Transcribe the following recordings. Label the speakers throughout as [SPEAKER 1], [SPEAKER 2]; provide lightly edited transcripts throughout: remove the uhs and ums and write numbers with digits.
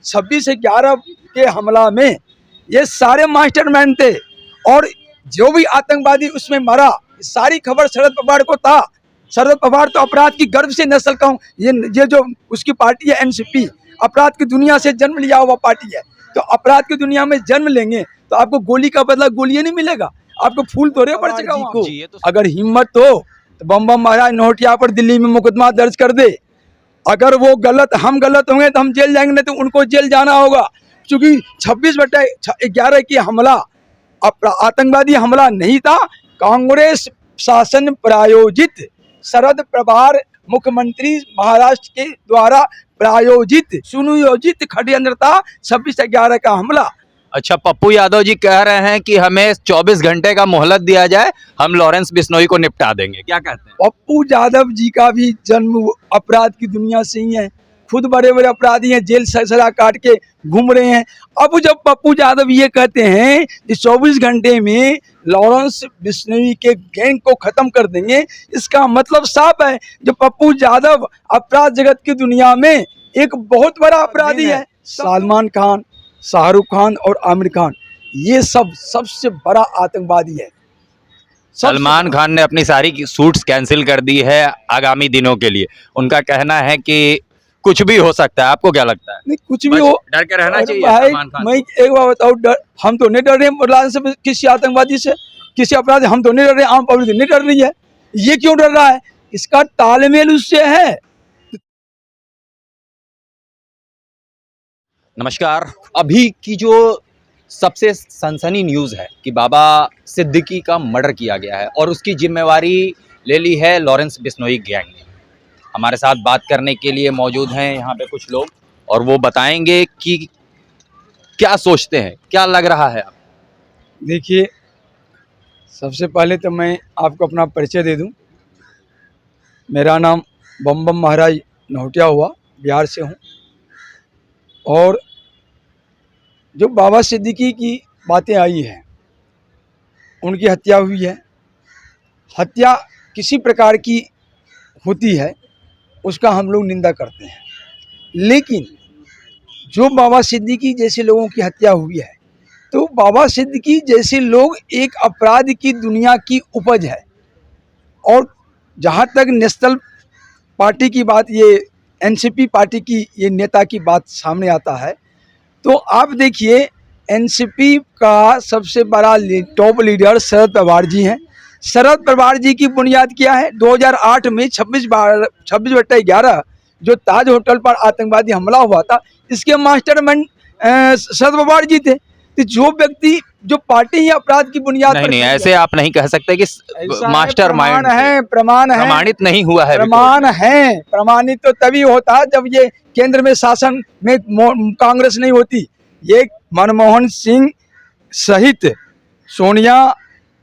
[SPEAKER 1] 26/11 के हमला में ये सारे मास्टरमाइंड थे और जो भी आतंकवादी उसमें मरा, सारी खबर शरद पवार को था। शरद पवार तो अपराध की गर्भ से नस्ल का ये जो उसकी पार्टी है एनसीपी, अपराध की दुनिया से जन्म लिया हुआ पार्टी है। तो अपराध की दुनिया में जन्म लेंगे तो आपको गोली का बदला गोली नहीं मिलेगा, आपको फूल तोड़े पड़ सकेगा को। अगर हिम्मत हो तो बम बम महाराज नौटिया पर दिल्ली में मुकदमा दर्ज कर दे। अगर वो गलत, हम गलत होंगे तो हम जेल जाएंगे, नहीं तो उनको जेल जाना होगा। क्योंकि 26/11 की हमला आतंकवादी हमला नहीं था, कांग्रेस शासन प्रायोजित शरद पवार मुख्यमंत्री महाराष्ट्र के द्वारा प्रायोजित सुनियोजित षड्यंत्र था 26/11 का हमला।
[SPEAKER 2] अच्छा, पप्पू यादव जी कह रहे हैं कि हमें 24 घंटे का मोहलत दिया जाए, हम लॉरेंस बिश्नोई को निपटा देंगे, क्या कहते हैं?
[SPEAKER 1] पप्पू यादव जी का भी जन्म अपराध की दुनिया से ही है, खुद बड़े बड़े अपराधी हैं, जेल सजा काट के घूम रहे हैं। अब जब पप्पू यादव ये कहते हैं कि 24 घंटे में लॉरेंस बिश्नोई के गैंग को खत्म कर देंगे, इसका मतलब साफ है जो पप्पू यादव अपराध जगत की दुनिया में एक बहुत बड़ा अपराधी है। सलमान खान, शाहरुख खान और आमिर खान ये सब सबसे बड़ा आतंकवादी है।
[SPEAKER 2] सलमान खान ने अपनी सारी शूट्स कैंसिल कर दी है आगामी दिनों के लिए। उनका कहना है कि कुछ भी हो सकता है, आपको क्या लगता है?
[SPEAKER 1] नहीं, कुछ भी हो,
[SPEAKER 2] डर के रहना चाहिए
[SPEAKER 1] भाई।
[SPEAKER 2] सलमान खान।
[SPEAKER 1] मैं एक बात बताऊं, हम तो नहीं डर रहे से, किसी आतंकवादी से, किसी अपराधी, हम तो नहीं डर रहे, आम पब्लिक नहीं डर रही है। ये क्यों डर रहा है? इसका तालमेल उससे है।
[SPEAKER 2] नमस्कार, अभी की जो सबसे सनसनी न्यूज़ है कि बाबा सिद्दीकी का मर्डर किया गया है और उसकी जिम्मेवारी ले ली है लॉरेंस बिश्नोई गैंग ने। हमारे साथ बात करने के लिए मौजूद हैं यहाँ पे कुछ लोग और वो बताएंगे कि क्या सोचते हैं, क्या लग रहा है। आप
[SPEAKER 1] देखिए, सबसे पहले तो मैं आपको अपना परिचय दे दूं। मेरा नाम बम बम महाराज नौटिया हुआ, बिहार से हूं। और जो बाबा सिद्दीकी की बातें आई हैं, उनकी हत्या हुई है। हत्या किसी प्रकार की होती है उसका हम लोग निंदा करते हैं, लेकिन जो बाबा सिद्दीकी जैसे लोगों की हत्या हुई है, तो बाबा सिद्दीकी जैसे लोग एक अपराध की दुनिया की उपज है। और जहाँ तक नेशनल पार्टी की बात, ये एनसीपी पार्टी की ये नेता की बात सामने आता है, तो आप देखिए एनसीपी का सबसे बड़ा टॉप लीडर शरद पवार जी हैं। शरद पवार जी की बुनियाद क्या है? 2008 में 26/11 जो ताज होटल पर आतंकवादी हमला हुआ था, इसके मास्टरमाइंड शरद पवार जी थे। तो जो व्यक्ति, जो पार्टी ही अपराध की बुनियाद
[SPEAKER 2] नहीं, नहीं, ऐसे आप नहीं कह सकते कि मास्टरमाइंड है,
[SPEAKER 1] प्रमाण है,
[SPEAKER 2] प्रमाणित नहीं हुआ है।
[SPEAKER 1] प्रमाण है, प्रमाणित तो तभी होता है जब ये केंद्र में शासन में कांग्रेस नहीं होती। ये मनमोहन सिंह सहित सोनिया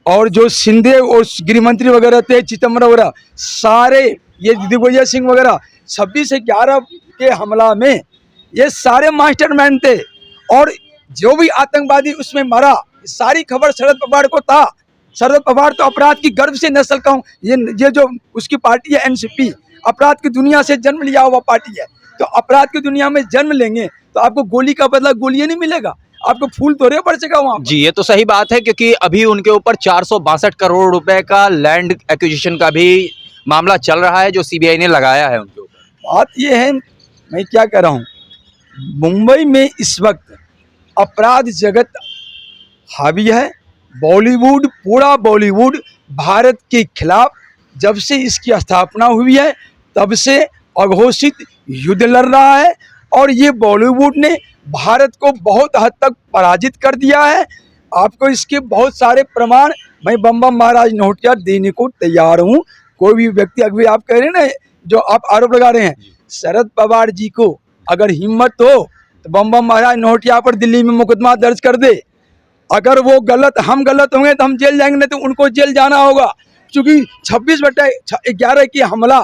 [SPEAKER 1] और जो शिंदे और गृह मंत्री वगैरह थे, चिदम्बरम वगैरह, सारे ये दिग्विजय सिंह वगैरह, 26/11 के हमला में ये सारे मास्टरमाइंड थे और जो भी आतंकवादी उसमें मरा, सारी खबर शरद पवार को था। शरद पवार तो अपराध की गर्भ से नस्ल का ये जो उसकी पार्टी है एनसीपी, अपराध की दुनिया से जन्म लिया हुआ पार्टी है। तो अपराध की दुनिया में जन्म लेंगे तो आपको गोली का बदला गोली नहीं मिलेगा, आपको फूल तोड़े पड़ सकेगा वहाँ।
[SPEAKER 2] जी, ये तो सही बात है, क्योंकि अभी उनके ऊपर 462 करोड़ रुपए का लैंड एक्विजिशन का भी मामला चल रहा है जो सीबीआई ने लगाया है उनके ऊपर।
[SPEAKER 1] बात ये है, मैं क्या कह रहा हूँ, मुंबई में इस वक्त अपराध जगत हावी है। बॉलीवुड, पूरा बॉलीवुड भारत के खिलाफ जब से इसकी स्थापना हुई है तब से अघोषित युद्ध लड़ रहा है और ये बॉलीवुड ने भारत को बहुत हद तक पराजित कर दिया है। आपको इसके बहुत सारे प्रमाण मैं बम बम महाराज नौटिया देने को तैयार हूँ। कोई भी व्यक्ति, अभी आप कह रहे हैं ना, जो आप आरोप लगा रहे हैं, शरद पवार जी को अगर हिम्मत हो तो बम बम महाराज नौटिया पर दिल्ली में मुकदमा दर्ज कर दे। अगर वो गलत, हम गलत होंगे तो हम जेल जाएंगे, नहीं तो उनको जेल जाना होगा। क्योंकि 26/11 की हमला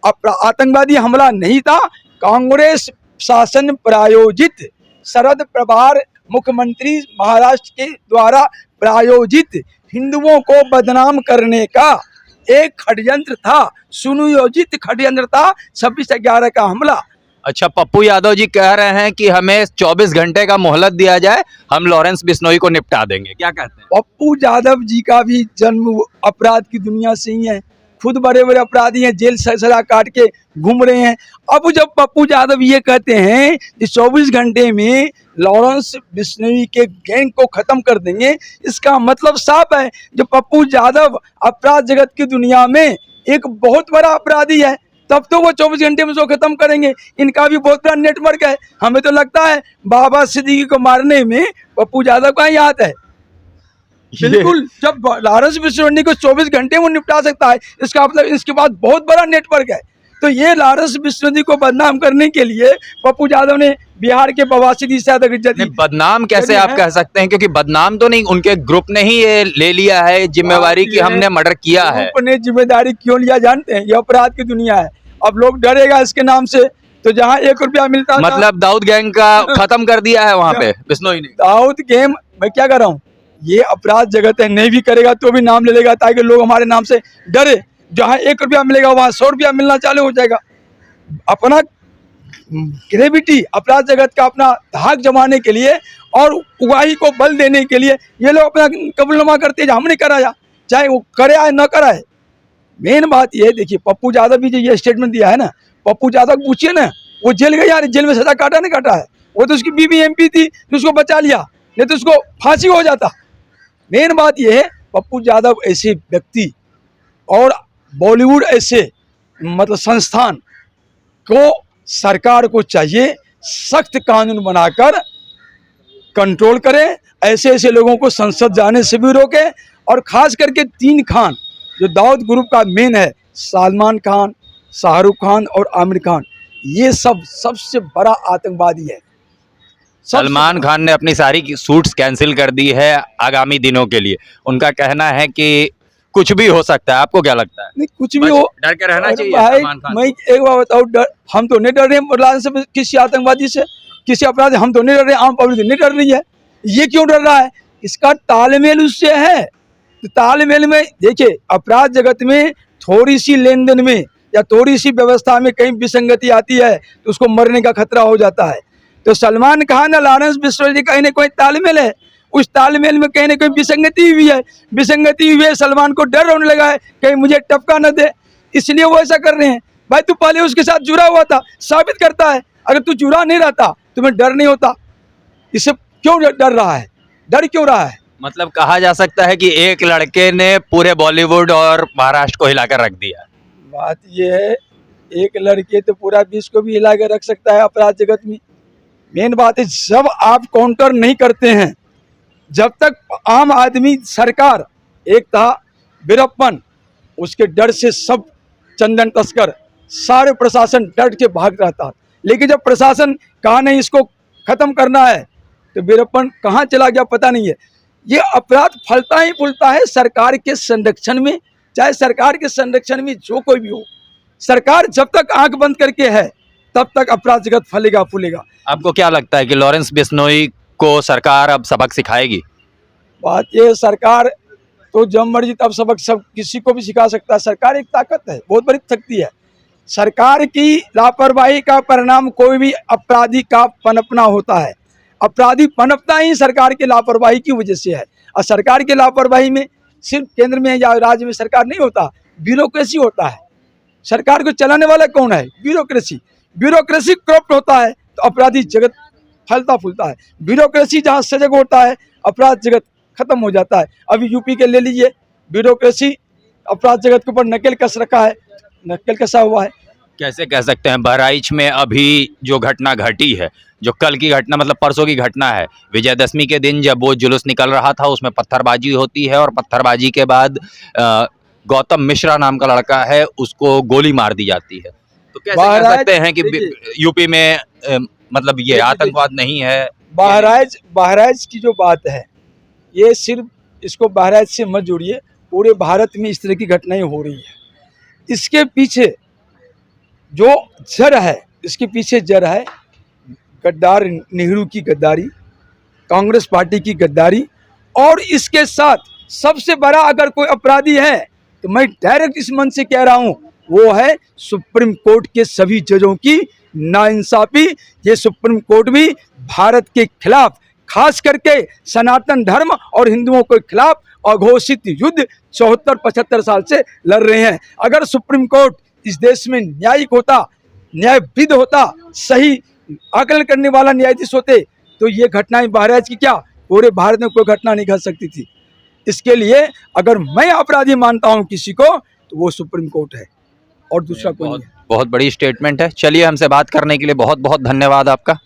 [SPEAKER 1] आतंकवादी हमला नहीं था, कांग्रेस शासन प्रायोजित शरद पवार मुख्यमंत्री महाराष्ट्र के द्वारा प्रायोजित हिंदुओं को बदनाम करने का एक षड्यंत्र था, सुनियोजित षड्यंत्र था 26/11 का हमला।
[SPEAKER 2] अच्छा, पप्पू यादव जी कह रहे हैं कि हमें 24 घंटे का मोहलत दिया जाए, हम लॉरेंस बिश्नोई को निपटा देंगे, क्या कहते हैं?
[SPEAKER 1] पप्पू यादव जी का भी जन्म अपराध की दुनिया से ही है, खुद बड़े बड़े अपराधी हैं, जेल से सजा काट के घूम रहे हैं। अब जब पप्पू यादव ये कहते हैं कि 24 घंटे में लॉरेंस बिश्नोई के गैंग को खत्म कर देंगे, इसका मतलब साफ है जो पप्पू यादव अपराध जगत की दुनिया में एक बहुत बड़ा अपराधी है, तब तो वो 24 घंटे में उसको खत्म करेंगे। इनका भी बहुत बड़ा नेटवर्क है। हमें तो लगता है बाबा सिद्दीकी को मारने में पप्पू यादव का ही हाथ है। बिल्कुल, जब लॉरेंस बिश्नोई को 24 घंटे में निपटा सकता है, इसका मतलब इसके पास बहुत बड़ा नेटवर्क है। तो ये लॉरेंस बिश्नोई को बदनाम करने के लिए पप्पू यादव ने बिहार के बवासीदी से ज्यादा इज्जत दी।
[SPEAKER 2] बदनाम कैसे आप कह सकते हैं, क्योंकि बदनाम तो नहीं, उनके ग्रुप ने ही ये ले लिया है जिम्मेवारी कि हमने मर्डर किया है।
[SPEAKER 1] ग्रुप ने जिम्मेदारी क्यों लिया जानते हैं? ये अपराध की दुनिया है, अब लोग डरेगा इसके नाम से। तो जहाँ 1 रुपया मिलता
[SPEAKER 2] मतलब दाऊद गैंग का खत्म कर दिया है वहां पे बिश्नोई ने।
[SPEAKER 1] दाऊद गैंग, मैं क्या कर रहा हूँ, ये अपराध जगत है, नहीं भी करेगा तो भी नाम ले लेगा ताकि लोग हमारे नाम से डरे। जहाँ 1 रुपया मिलेगा वहां 100 रुपया मिलना चालू हो जाएगा। अपना ग्रेविटी अपराध जगत का अपना धाक जमाने के लिए और उगाही को बल देने के लिए ये लोग अपना कबूलनामा करते हैं, हमने कराया, चाहे वो करे या न कराए। मेन बात ये देखिए, पप्पू यादव भी जो ये स्टेटमेंट दिया है ना, पप्पू यादव को पूछिए ना, वो जेल गया, जेल में सजा काटा नहीं काटा है, वो तो उसकी बीबी MP थी तो उसको बचा लिया, नहीं तो उसको फांसी हो जाता। मेन बात ये है, पप्पू यादव ऐसे व्यक्ति और बॉलीवुड ऐसे मतलब संस्थान को सरकार को चाहिए सख्त कानून बनाकर कंट्रोल करें, ऐसे ऐसे लोगों को संसद जाने से भी रोके। और खास करके 3 खान जो दाऊद ग्रुप का मेन है, सलमान खान, शाहरुख खान और आमिर खान, ये सब सबसे बड़ा आतंकवादी है।
[SPEAKER 2] सलमान खान ने अपनी सारी शूट्स कैंसिल कर दी है आगामी दिनों के लिए। उनका कहना है कि कुछ भी हो सकता है, आपको क्या लगता है?
[SPEAKER 1] नहीं, कुछ भी हो,
[SPEAKER 2] डर के रहना चाहिए
[SPEAKER 1] भाई।
[SPEAKER 2] सलमान खान।
[SPEAKER 1] मैं एक बात बताऊं, डर हम तो नहीं डर रहे से, किसी आतंकवादी से, किसी अपराधी हम तो नहीं डर रहे, आम पब्लिक नहीं डर रही है। ये क्यों डर रहा है? इसका तालमेल उससे है। तो तालमेल में देखिए, अपराध जगत में थोड़ी सी लेन देन में या थोड़ी सी व्यवस्था में कहीं विसंगति आती है तो उसको मरने का खतरा हो जाता है। तो सलमान खान और लॉरेंस बिश्नोई कहीं ना कोई तालमेल है, उस तालमेल में कहीं ना कहीं विसंगति हुई है। विसंगति हुई है, सलमान को डर होने लगा है कहीं मुझे टपका न दे, इसलिए वो ऐसा कर रहे हैं। भाई तू पहले उसके साथ जुड़ा हुआ था, साबित करता है। अगर तू जुड़ा नहीं रहता तुम्हें डर नहीं होता। इससे क्यों डर रहा है? डर क्यों रहा है?
[SPEAKER 2] मतलब कहा जा सकता है कि एक लड़के ने पूरे बॉलीवुड और महाराष्ट्र को हिलाकर रख दिया।
[SPEAKER 1] बात ये है, एक लड़के तो पूरा विश्व को भी हिला कर रख सकता है अपराध जगत में। मेन बात है, जब आप काउंटर नहीं करते हैं, जब तक आम आदमी, सरकार, एक था वीरप्पन, उसके डर से सब चंदन तस्कर, सारे प्रशासन डट के भाग रहा था। लेकिन जब प्रशासन कहा नहीं इसको खत्म करना है तो वीरप्पन कहाँ चला गया पता नहीं है। ये अपराध फलता ही फूलता है सरकार के संरक्षण में, चाहे सरकार के संरक्षण में जो कोई भी हो। सरकार जब तक आंख बंद करके है तब तक अपराध जगत फलेगा फूलेगा।
[SPEAKER 2] आपको क्या लगता है कि लॉरेंस बिश्नोई को सरकार अब सबक सिखाएगी?
[SPEAKER 1] बात ये, सरकार तो जब मर्जी तब सबक सब किसी को भी सिखा सकता है। सरकार एक ताकत है, बहुत बड़ी शक्ति है। सरकार की लापरवाही का परिणाम कोई भी अपराधी का पनपना होता है। अपराधी पनपता ही सरकार की लापरवाही की वजह से है। और सरकार की लापरवाही में सिर्फ केंद्र में या राज्य में सरकार नहीं होता, ब्यूरोक्रेसी होता है। सरकार को चलाने वाला कौन है? ब्यूरोक्रेसी। ब्यूरोक्रेसी करप्ट होता है तो अपराधी जगत फलता फूलता है। ब्यूरोक्रेसी जहाँ सजग होता है अपराध जगत खत्म हो जाता है। अभी यूपी के ले लीजिए, ब्यूरोक्रेसी अपराध जगत के ऊपर नकेल कस रखा है, नकेल कसा हुआ है।
[SPEAKER 2] कैसे कह सकते हैं, बहराइच में अभी जो घटना घटी है, जो कल की घटना मतलब परसों की घटना है, विजयदशमी के दिन जब वो जुलूस निकल रहा था उसमें पत्थरबाजी होती है और पत्थरबाजी के बाद गौतम मिश्रा नाम का लड़का है उसको गोली मार दी जाती है। तो कैसे कह सकते हैं कि यूपी में मतलब ये आतंकवाद नहीं है?
[SPEAKER 1] बहराइच की जो बात है, ये सिर्फ इसको बहराइच से मत जोड़िए, पूरे भारत में इस तरह की घटनाएं हो रही है। इसके पीछे जो जड़ है, इसके पीछे जड़ है गद्दार नेहरू की गद्दारी, कांग्रेस पार्टी की गद्दारी। और इसके साथ सबसे बड़ा अगर कोई अपराधी है तो मैं डायरेक्ट इस मन से कह रहा हूं, वो है सुप्रीम कोर्ट के सभी जजों की नाइंसाफी, ये सुप्रीम कोर्ट भी भारत के खिलाफ, खास करके सनातन धर्म और हिंदुओं के खिलाफ अघोषित युद्ध 74-75 साल से लड़ रहे हैं। अगर सुप्रीम कोर्ट इस देश में न्यायिक होता, न्यायविद होता, सही आकलन करने वाला न्यायाधीश होते, तो ये घटनाएं बहराइच की क्या पूरे भारत में कोई घटना नहीं घट सकती थी। इसके लिए अगर मैं अपराधी मानता हूं किसी को, तो वो सुप्रीम कोर्ट है और दूसरा कोई नहीं है।
[SPEAKER 2] बहुत बड़ी स्टेटमेंट है। चलिए, हमसे बात करने के लिए बहुत बहुत धन्यवाद आपका।